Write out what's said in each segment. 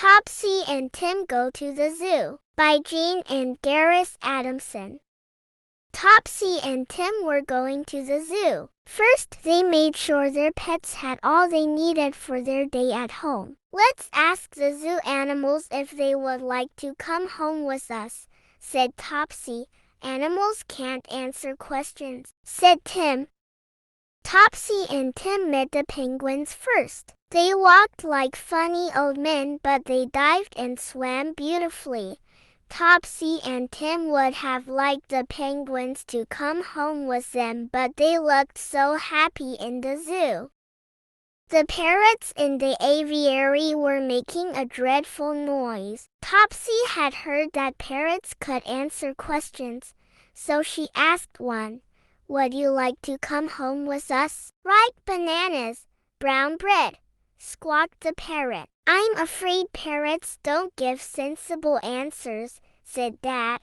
Topsy and Tim Go to the Zoo by Jean and Garris Adamson. Topsy and Tim were going to the zoo. First, they made sure their pets had all they needed for their day at home. "Let's ask the zoo animals if they would like to come home with us," said Topsy. "Animals can't answer questions," said Tim. Topsy and Tim met the penguins first. They walked like funny old men, but they dived and swam beautifully. Topsy and Tim would have liked the penguins to come home with them, but they looked so happy in the zoo. The parrots in the aviary were making a dreadful noise. Topsy had heard that parrots could answer questions, so she asked one, "Would you like to come home with us?" "Ripe bananas, brown bread," squawked the parrot. "I'm afraid parrots don't give sensible answers," said Dad.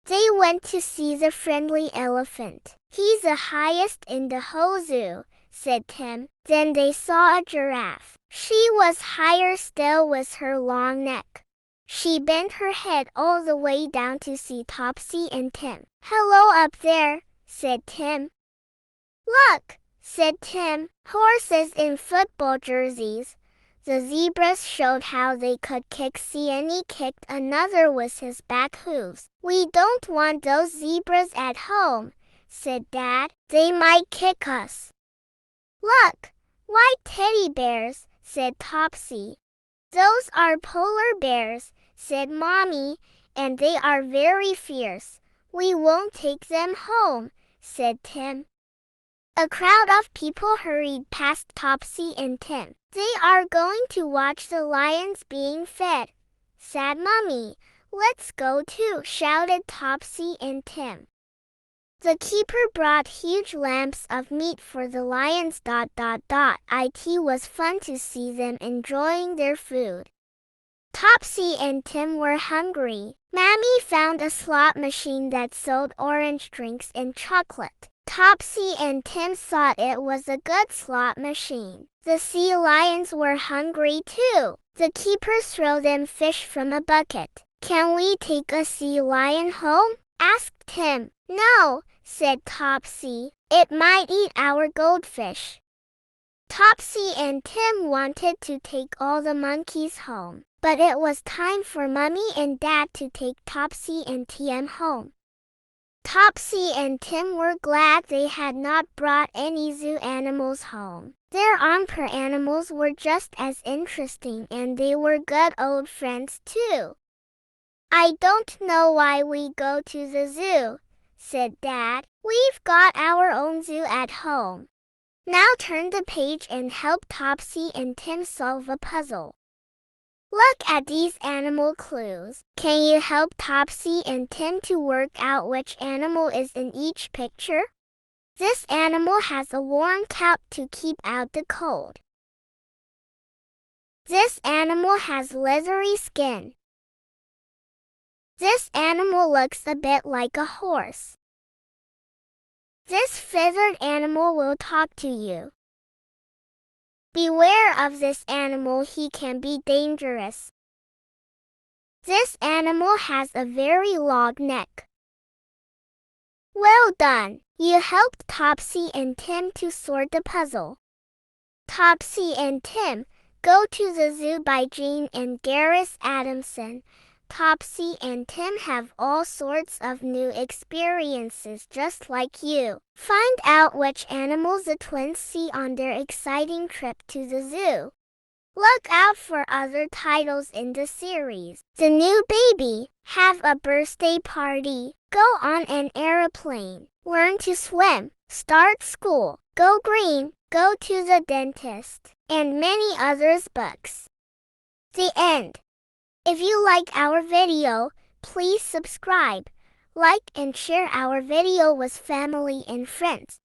They went to see the friendly elephant. "He's the highest in the whole zoo," said Tim. Then they saw a giraffe. She was higher still with her long neck. She bent her head all the way down to see Topsy and Tim. "Hello up there," said Tim. "Look," said Tim, "horses in football jerseys." The zebras showed how they could kick. Sienny kicked another with his back hooves. "We don't want those zebras at home," said Dad. "They might kick us." "Look, white teddy bears," said Topsy. "Those are polar bears," said Mommy, "and they are very fierce. We won't take them home," said Tim. A crowd of people hurried past Topsy and Tim. "They are going to watch the lions being fed," said Mommy. "Let's go too," shouted Topsy and Tim. The keeper brought huge lamps of meat for the lions. It was fun to see them enjoying their food. Topsy and Tim were hungry. Mammy found a slot machine that sold orange drinks and chocolate. Topsy and Tim thought it was a good slot machine. The sea lions were hungry too. The keeper threw them fish from a bucket. "Can we take a sea lion home?" asked Tim. "No," said Topsy. "It might eat our goldfish." Topsy and Tim wanted to take all the monkeys home, but it was time for Mommy and Dad to take Topsy and Tim home. Topsy and Tim were glad they had not brought any zoo animals home. Their emperor animals were just as interesting, and they were good old friends too. "I don't know why we go to the zoo," said Dad. "We've got our own zoo at home." Now turn the page and help Topsy and Tim solve a puzzle. Look at these animal clues. Can you help Topsy and Tim to work out which animal is in each picture? This animal has a warm cap to keep out the cold. This animal has leathery skin. This animal looks a bit like a horse. This feathered animal will talk to you. Beware of this animal, he can be dangerous. This animal has a very long neck. Well done! You helped Topsy and Tim to sort the puzzle. Topsy and Tim Go to the Zoo by Jean and Garris Adamson. Topsy and Tim have all sorts of new experiences just like you. Find out which animals the twins see on their exciting trip to the zoo. Look out for other titles in the series. The New Baby, Have a Birthday Party, Go on an Aeroplane, Learn to Swim, Start School, Go Green, Go to the Dentist, and many others books. The end. If you like our video, please subscribe, like and share our video with family and friends.